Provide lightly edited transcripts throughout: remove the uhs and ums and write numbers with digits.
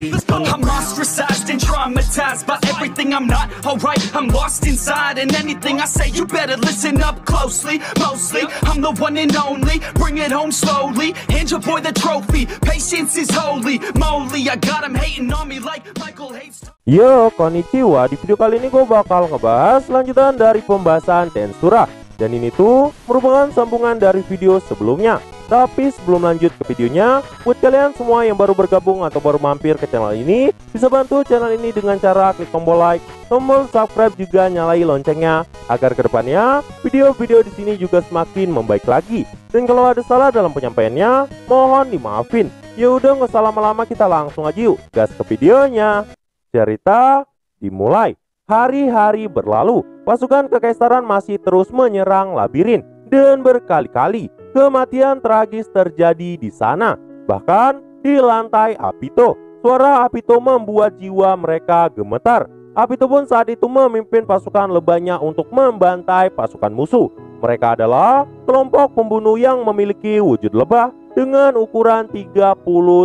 I'm ostracized and traumatized by everything I'm not alright. I'm lost inside and anything I say you better listen up closely. Mostly I'm the one and only, bring it home slowly. Hand your boy the trophy, patience is holy moly. I got him hating on me like Michael hates. Yo, konnichiwa. Di video kali ini gue bakal ngebahas lanjutan dari pembahasan Tensura. Dan ini tuh merupakan sambungan dari video sebelumnya. Tapi sebelum lanjut ke videonya, buat kalian semua yang baru bergabung atau baru mampir ke channel ini, bisa bantu channel ini dengan cara klik tombol like, tombol subscribe, juga nyalai loncengnya agar kedepannya video-video di sini juga semakin membaik lagi. Dan kalau ada salah dalam penyampaiannya, mohon dimaafin. Ya udah, nggak usah lama-lama, kita langsung aja yuk gas ke videonya. Cerita dimulai. Hari-hari berlalu, pasukan kekaisaran masih terus menyerang labirin dan berkali-kali kematian tragis terjadi di sana. Bahkan di lantai Apito, suara Apito membuat jiwa mereka gemetar. Apito pun saat itu memimpin pasukan lebahnya untuk membantai pasukan musuh. Mereka adalah kelompok pembunuh yang memiliki wujud lebah dengan ukuran 30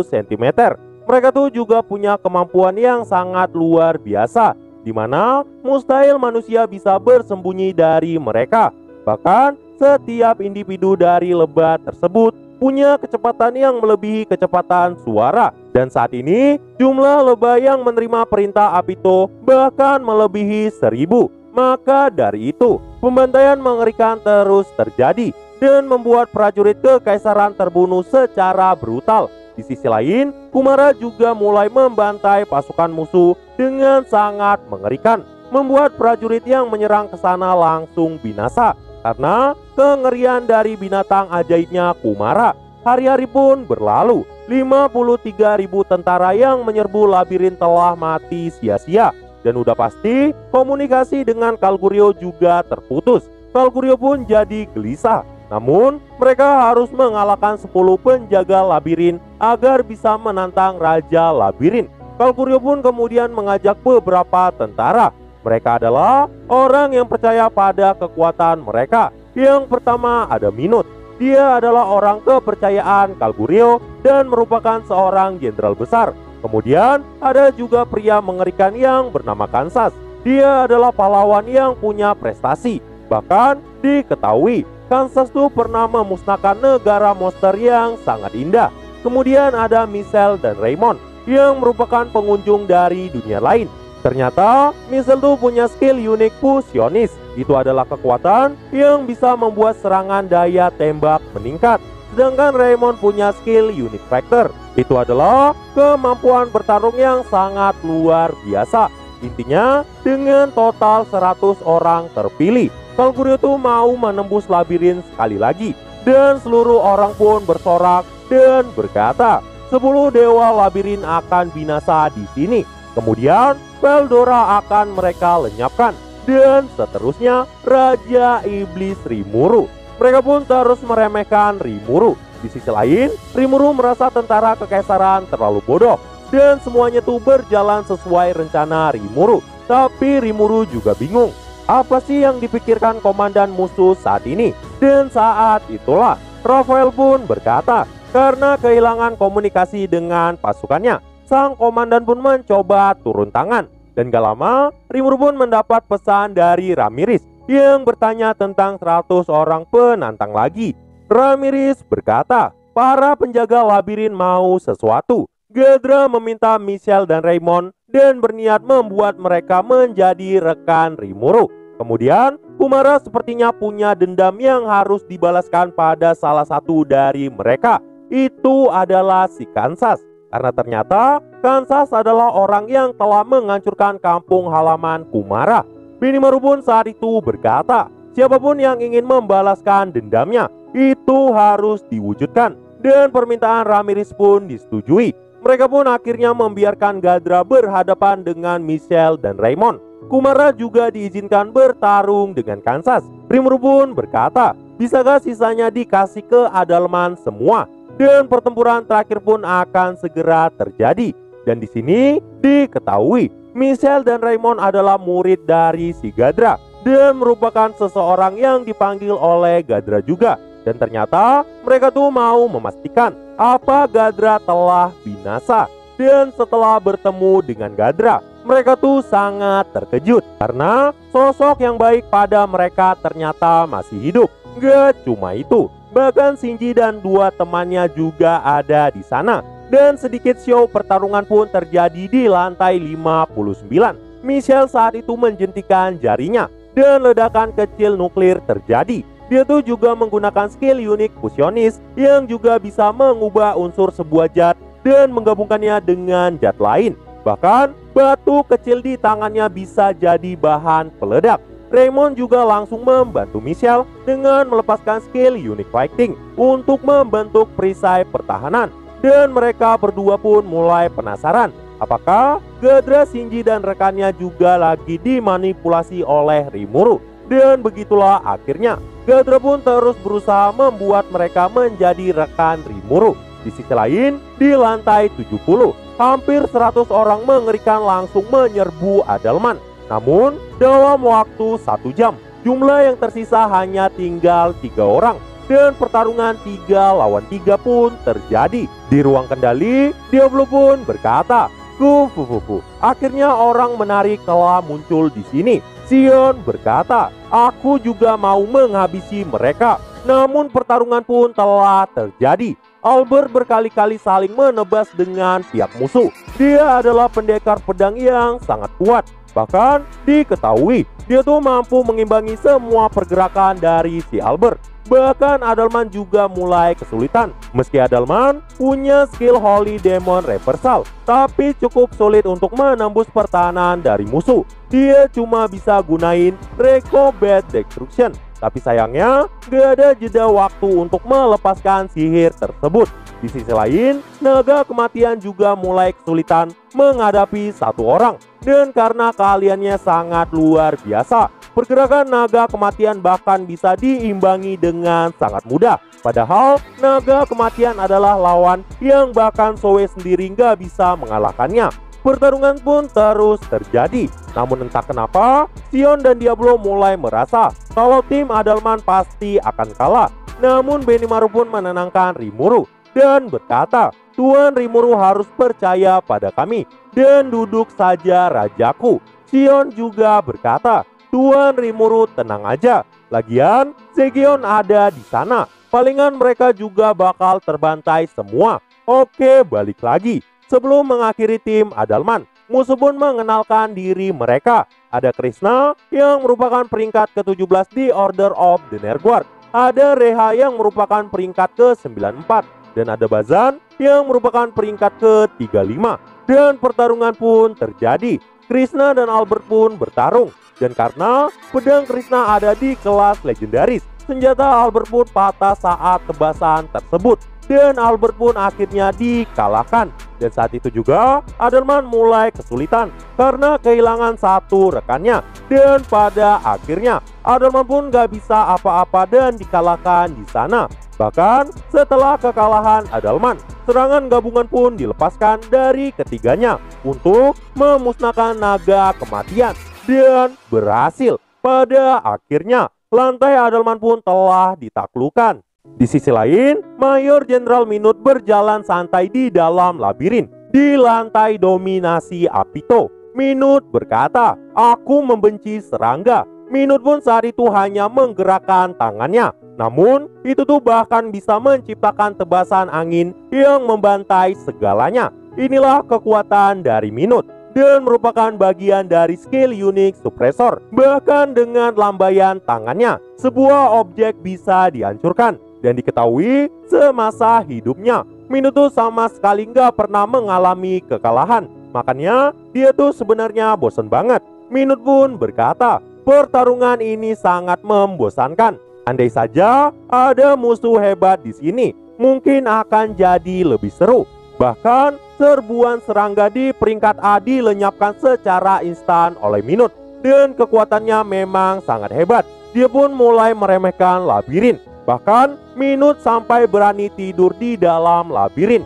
cm. Mereka tuh juga punya kemampuan yang sangat luar biasa, di mana mustahil manusia bisa bersembunyi dari mereka. Bahkan setiap individu dari lebah tersebut punya kecepatan yang melebihi kecepatan suara. Dan saat ini jumlah lebah yang menerima perintah Apito bahkan melebihi 1000. Maka dari itu pembantaian mengerikan terus terjadi dan membuat prajurit kekaisaran terbunuh secara brutal. Di sisi lain, Kumara juga mulai membantai pasukan musuh dengan sangat mengerikan, membuat prajurit yang menyerang ke sana langsung binasa karena kengerian dari binatang ajaibnya Kumara. Hari-hari pun berlalu, 53.000 tentara yang menyerbu labirin telah mati sia-sia. Dan udah pasti komunikasi dengan Kalgurio juga terputus. Kalgurio pun jadi gelisah. Namun mereka harus mengalahkan 10 penjaga labirin agar bisa menantang Raja Labirin. Kalgurio pun kemudian mengajak beberapa tentara. Mereka adalah orang yang percaya pada kekuatan mereka. Yang pertama ada Minut. Dia adalah orang kepercayaan Kalgurio dan merupakan seorang jenderal besar. Kemudian ada juga pria mengerikan yang bernama Kansas. Dia adalah pahlawan yang punya prestasi. Bahkan diketahui Kansas tuh pernah memusnahkan negara monster yang sangat indah. Kemudian ada Michelle dan Raymond yang merupakan pengunjung dari dunia lain. Ternyata Michelle tuh punya skill unik fusionis. Itu adalah kekuatan yang bisa membuat serangan daya tembak meningkat. Sedangkan Raymond punya skill unique factor. Itu adalah kemampuan bertarung yang sangat luar biasa. Intinya dengan total 100 orang terpilih, Kalgurio tuh mau menembus labirin sekali lagi. Dan seluruh orang pun bersorak dan berkata, 10 dewa labirin akan binasa di sini. Kemudian Veldora akan mereka lenyapkan. Dan seterusnya Raja Iblis Rimuru. Mereka pun terus meremehkan Rimuru. Di sisi lain, Rimuru merasa tentara kekaisaran terlalu bodoh. Dan semuanya tuh berjalan sesuai rencana Rimuru. Tapi Rimuru juga bingung. Apa sih yang dipikirkan komandan musuh saat ini? Dan saat itulah Raphael pun berkata, karena kehilangan komunikasi dengan pasukannya, sang komandan pun mencoba turun tangan. Dan gak lama, Rimuru pun mendapat pesan dari Ramirez yang bertanya tentang 100 orang penantang lagi. Ramirez berkata, para penjaga labirin mau sesuatu. Gadra meminta Michelle dan Raymond dan berniat membuat mereka menjadi rekan Rimuru. Kemudian Kumara sepertinya punya dendam yang harus dibalaskan pada salah satu dari mereka. Itu adalah si Kansas. Karena ternyata Kansas adalah orang yang telah menghancurkan kampung halaman Kumara. Benimaru pun saat itu berkata, siapapun yang ingin membalaskan dendamnya itu harus diwujudkan. Dan permintaan Ramirez pun disetujui. Mereka pun akhirnya membiarkan Gadra berhadapan dengan Michelle dan Raymond. Kumara juga diizinkan bertarung dengan Kansas. Rimuru pun berkata, bisakah sisanya dikasih ke Adalman semua? Dan pertempuran terakhir pun akan segera terjadi. Dan di sini diketahui Michelle dan Raymond adalah murid dari si Gadra dan merupakan seseorang yang dipanggil oleh Gadra juga. Dan ternyata mereka tuh mau memastikan apa Gadra telah binasa. Dan setelah bertemu dengan Ghadra, mereka tuh sangat terkejut karena sosok yang baik pada mereka ternyata masih hidup. Gak cuma itu, bahkan Shinji dan dua temannya juga ada di sana. Dan sedikit show pertarungan pun terjadi di lantai 59. Michelle saat itu menjentikan jarinya dan ledakan kecil nuklir terjadi. Dia tuh juga menggunakan skill unik fusionis yang juga bisa mengubah unsur sebuah zat dan menggabungkannya dengan zat lain. Bahkan batu kecil di tangannya bisa jadi bahan peledak. Raymond juga langsung membantu Michelle dengan melepaskan skill Unique Fighting untuk membentuk perisai pertahanan. Dan mereka berdua pun mulai penasaran apakah Ghadra, Shinji dan rekannya juga lagi dimanipulasi oleh Rimuru. Dan begitulah akhirnya Ghadra pun terus berusaha membuat mereka menjadi rekan Rimuru. Di sisi lain, di lantai 70, hampir 100 orang mengerikan langsung menyerbu Adalman. Namun, dalam waktu 1 jam, jumlah yang tersisa hanya tinggal 3 orang. Dan pertarungan 3 lawan 3 pun terjadi. Di ruang kendali, Diablo pun berkata, "Kufufufu, akhirnya orang menarik telah muncul di sini." Sion berkata, "Aku juga mau menghabisi mereka." Namun pertarungan pun telah terjadi. Albert berkali-kali saling menebas dengan pihak musuh. Dia adalah pendekar pedang yang sangat kuat. Bahkan diketahui dia tuh mampu mengimbangi semua pergerakan dari si Albert. Bahkan Adalman juga mulai kesulitan. Meski Adalman punya skill Holy Demon Reversal, tapi cukup sulit untuk menembus pertahanan dari musuh. Dia cuma bisa gunain Reiko Bad Destruction. Tapi sayangnya gak ada jeda waktu untuk melepaskan sihir tersebut. Di sisi lain, naga kematian juga mulai kesulitan menghadapi satu orang. Dan karena keahliannya sangat luar biasa, pergerakan naga kematian bahkan bisa diimbangi dengan sangat mudah. Padahal naga kematian adalah lawan yang bahkan Soe sendiri gak bisa mengalahkannya. Pertarungan pun terus terjadi. Namun entah kenapa, Sion dan Diablo mulai merasa kalau tim Adalman pasti akan kalah. Namun Benimaru pun menenangkan Rimuru dan berkata, "Tuan Rimuru harus percaya pada kami dan duduk saja rajaku." Sion juga berkata, "Tuan Rimuru tenang aja. Lagian Segion ada di sana. Palingan mereka juga bakal terbantai semua." Oke, balik lagi. Sebelum mengakhiri tim Adalman, musuh pun mengenalkan diri mereka. Ada Krishna yang merupakan peringkat ke-17 di Order of the Nerguard. Ada Reha yang merupakan peringkat ke-94. Dan ada Bazan yang merupakan peringkat ke-35. Dan pertarungan pun terjadi. Krishna dan Albert pun bertarung. Dan karena pedang Krishna ada di kelas legendaris, senjata Albert pun patah saat tebasan tersebut. Dan Albert pun akhirnya dikalahkan. Dan saat itu juga Adalman mulai kesulitan karena kehilangan satu rekannya. Dan pada akhirnya Adalman pun gak bisa apa-apa dan dikalahkan di sana. Bahkan setelah kekalahan Adalman, serangan gabungan pun dilepaskan dari ketiganya untuk memusnahkan naga kematian. Dan berhasil. Pada akhirnya lantai Adalman pun telah ditaklukkan. Di sisi lain, Mayor Jenderal Minut berjalan santai di dalam labirin. Di lantai dominasi Apito, Minut berkata, "Aku membenci serangga." Minut pun saat itu hanya menggerakkan tangannya. Namun, itu tuh bahkan bisa menciptakan tebasan angin yang membantai segalanya. Inilah kekuatan dari Minut. Dan merupakan bagian dari skill unik suppressor. Bahkan dengan lambaian tangannya, sebuah objek bisa dihancurkan. Dan diketahui semasa hidupnya, Minut tuh sama sekali nggak pernah mengalami kekalahan. Makanya dia tuh sebenarnya bosen banget. Minut pun berkata, "Pertarungan ini sangat membosankan. Andai saja ada musuh hebat di sini, mungkin akan jadi lebih seru." Bahkan serbuan serangga di peringkat A dilenyapkan secara instan oleh Minut. Dan kekuatannya memang sangat hebat. Dia pun mulai meremehkan labirin. Bahkan Minut sampai berani tidur di dalam labirin.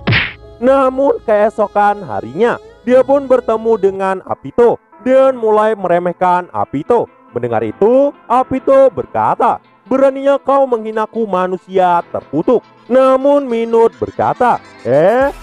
Namun keesokan harinya, dia pun bertemu dengan Apito dan mulai meremehkan Apito. Mendengar itu, Apito berkata, Beraninya kau menghinaku manusia terkutuk. Namun Minut berkata,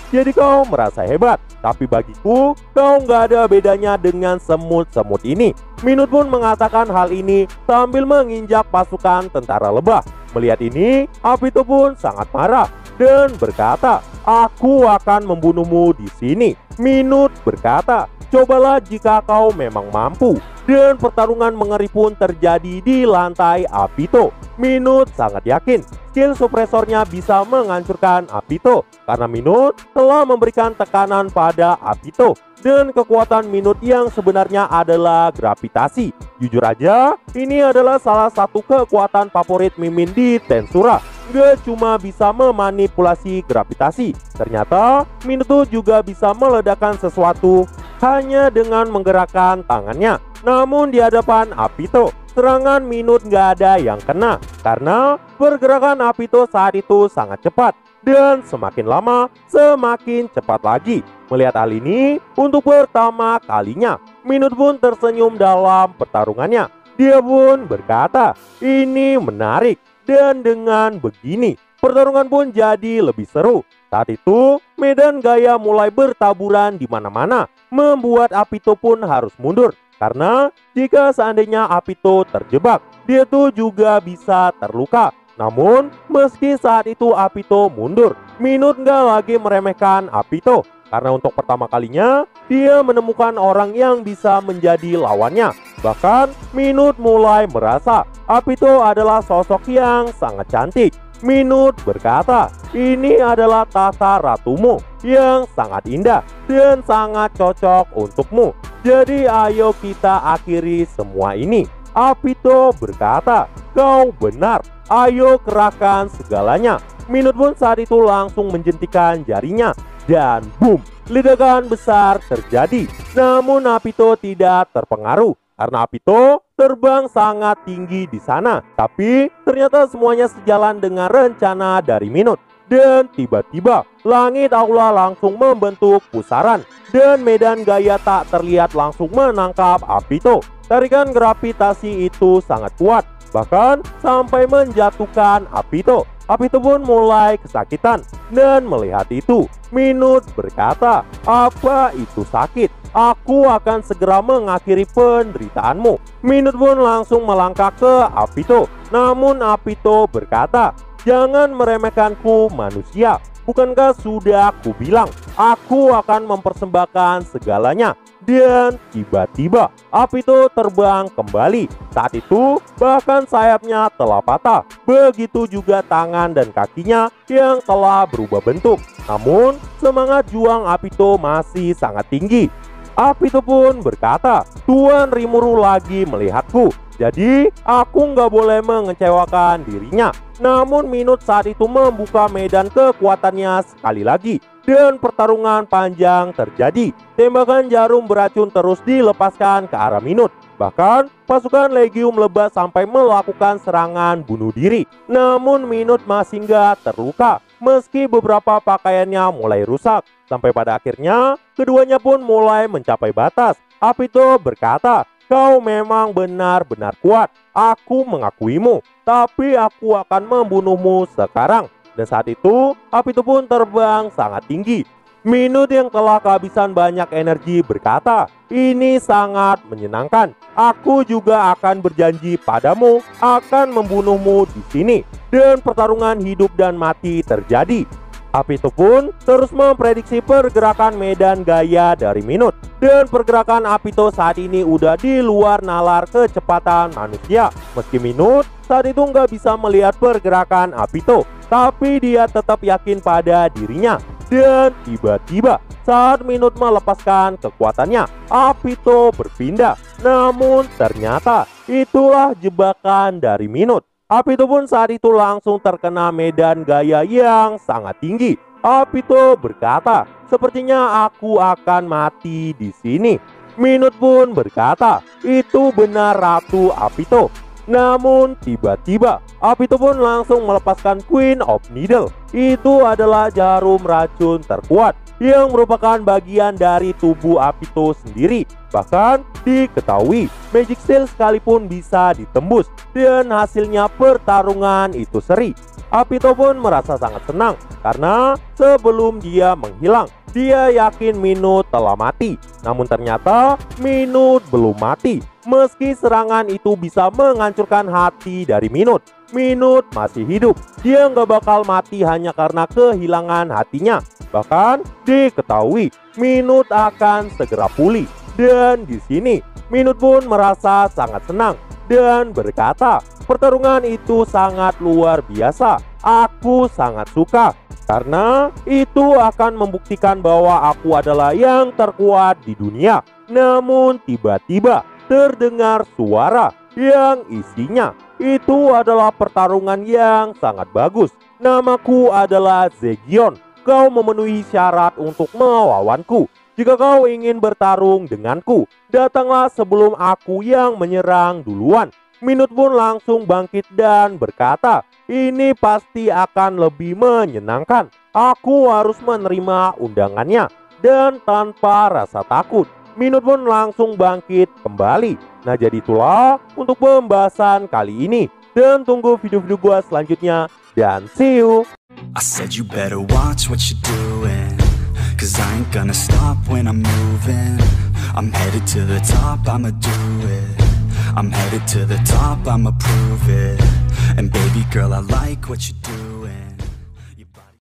jadi kau merasa hebat. Tapi bagiku, kau nggak ada bedanya dengan semut-semut ini. Minut pun mengatakan hal ini sambil menginjak pasukan tentara lebah. Melihat ini, Apito pun sangat marah dan berkata, aku akan membunuhmu di sini. Minut berkata, cobalah jika kau memang mampu. Dan pertarungan mengeri pun terjadi di lantai Apito. Minut sangat yakin skill supresornya bisa menghancurkan Apito karena Minut telah memberikan tekanan pada Apito. Dan kekuatan Minut yang sebenarnya adalah gravitasi. Jujur aja, ini adalah salah satu kekuatan favorit Mimin di Tensura. Gak cuma bisa memanipulasi gravitasi, ternyata Minut juga bisa meledakkan sesuatu hanya dengan menggerakkan tangannya. Namun di hadapan Apito, serangan Minut gak ada yang kena karena pergerakan Apito saat itu sangat cepat. Dan semakin lama, semakin cepat lagi. Melihat hal ini, untuk pertama kalinya, Minut pun tersenyum dalam pertarungannya. Dia pun berkata, ini menarik. Dan dengan begini, pertarungan pun jadi lebih seru. Saat itu, medan gaya mulai bertaburan di mana-mana, membuat Apito pun harus mundur. Karena jika seandainya Apito terjebak, dia tuh juga bisa terluka. Namun, meski saat itu Apito mundur, Minut nggak lagi meremehkan Apito. Karena untuk pertama kalinya, dia menemukan orang yang bisa menjadi lawannya. Bahkan, Minut mulai merasa Apito adalah sosok yang sangat cantik. Minut berkata, ini adalah tahta ratumu yang sangat indah dan sangat cocok untukmu. Jadi ayo kita akhiri semua ini. Apito berkata, kau benar, ayo kerahkan segalanya. Minut pun saat itu langsung menjentikan jarinya. Dan boom, ledakan besar terjadi. Namun Apito tidak terpengaruh karena Apito terbang sangat tinggi di sana. Tapi ternyata semuanya sejalan dengan rencana dari Minut. Dan tiba-tiba langit aula langsung membentuk pusaran. Dan medan gaya tak terlihat langsung menangkap Apito. Tarikan gravitasi itu sangat kuat, bahkan sampai menjatuhkan Apito. Apito pun mulai kesakitan. Dan melihat itu, Minut berkata, apa itu sakit? Aku akan segera mengakhiri penderitaanmu. Minut pun langsung melangkah ke Apito. Namun Apito berkata, jangan meremehkanku manusia. Bukankah sudah aku bilang, aku akan mempersembahkan segalanya. Dan tiba-tiba Apito terbang kembali. Saat itu bahkan sayapnya telah patah. Begitu juga tangan dan kakinya yang telah berubah bentuk. Namun semangat juang Apito masih sangat tinggi. Apito pun berkata, Tuan Rimuru lagi melihatku. Jadi aku nggak boleh mengecewakan dirinya. Namun Minut saat itu membuka medan kekuatannya sekali lagi. Dan pertarungan panjang terjadi. Tembakan jarum beracun terus dilepaskan ke arah Minut. Bahkan pasukan Legium Lebah sampai melakukan serangan bunuh diri. Namun Minut masih nggak terluka. Meski beberapa pakaiannya mulai rusak. Sampai pada akhirnya keduanya pun mulai mencapai batas. Apito berkata, kau memang benar-benar kuat. Aku mengakuimu. Tapi aku akan membunuhmu sekarang. Dan saat itu Apito pun terbang sangat tinggi. Minut yang telah kehabisan banyak energi berkata, ini sangat menyenangkan. Aku juga akan berjanji padamu akan membunuhmu di sini. Dan pertarungan hidup dan mati terjadi. Apito pun terus memprediksi pergerakan medan gaya dari Minut. Dan pergerakan Apito saat ini udah di luar nalar kecepatan manusia. Meski Minut saat itu nggak bisa melihat pergerakan Apito, tapi dia tetap yakin pada dirinya. Dan tiba-tiba saat Minut melepaskan kekuatannya, Apito berpindah. Namun ternyata itulah jebakan dari Minut. Apito pun saat itu langsung terkena medan gaya yang sangat tinggi. Apito berkata, sepertinya aku akan mati di sini. Minut pun berkata, itu benar Ratu Apito. Namun tiba-tiba Apito pun langsung melepaskan Queen of Needle. Itu adalah jarum racun terkuat yang merupakan bagian dari tubuh Apito sendiri. Bahkan diketahui Magic Steel sekalipun bisa ditembus, dan hasilnya pertarungan itu seri. Apito pun merasa sangat senang karena sebelum dia menghilang, dia yakin Minute telah mati. Namun ternyata Minute belum mati. Meski serangan itu bisa menghancurkan hati dari Minute, Minute masih hidup. Dia nggak bakal mati hanya karena kehilangan hatinya. Bahkan diketahui Minute akan segera pulih. Dan di sini Minute pun merasa sangat senang dan berkata, pertarungan itu sangat luar biasa. Aku sangat suka karena itu akan membuktikan bahwa aku adalah yang terkuat di dunia. Namun tiba-tiba terdengar suara yang isinya itu adalah pertarungan yang sangat bagus. Namaku adalah Zegion. Kau memenuhi syarat untuk melawanku. Jika kau ingin bertarung denganku, datanglah sebelum aku yang menyerang duluan. Minute pun langsung bangkit dan berkata, ini pasti akan lebih menyenangkan. Aku harus menerima undangannya. Dan tanpa rasa takut, Minute pun langsung bangkit kembali. Nah, jadi itulah untuk pembahasan kali ini. Dan tunggu video-video gua selanjutnya. Dan see you. I said you better watch what you're doing, 'cause I ain't gonna stop when I'm moving. I'm headed to the top, I'ma do it. I'm headed to the top, I'ma prove it. And baby girl, I like what you do.